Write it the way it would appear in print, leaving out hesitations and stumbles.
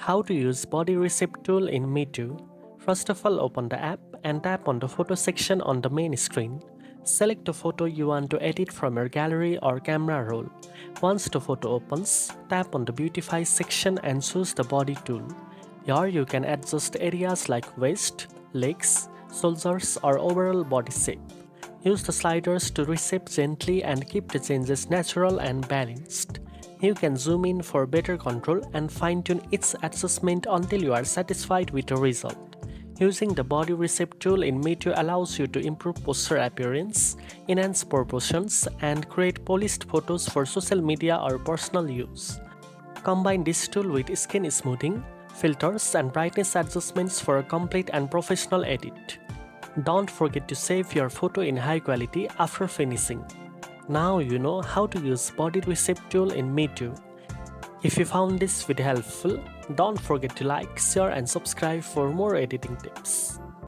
How to use body Reshape tool in Meitu. First of all, open the app and tap on the photo section on the main screen. Select the photo you want to edit from your gallery or camera roll. Once the photo opens, tap on the beautify section and choose the body tool. Here you can adjust areas like waist, legs, shoulders or overall body shape. Use the sliders to reshape gently and keep the changes natural and balanced. You can zoom in for better control and fine-tune each adjustment until you are satisfied with the result. Using the body reshape tool in Meitu allows you to improve posture appearance, enhance proportions, and create polished photos for social media or personal use. Combine this tool with skin smoothing, filters, and brightness adjustments for a complete and professional edit. Don't forget to save your photo in high quality after finishing. Now you know how to use body reshape tool in Meitu. If you found this video helpful, don't forget to like, share and subscribe for more editing tips.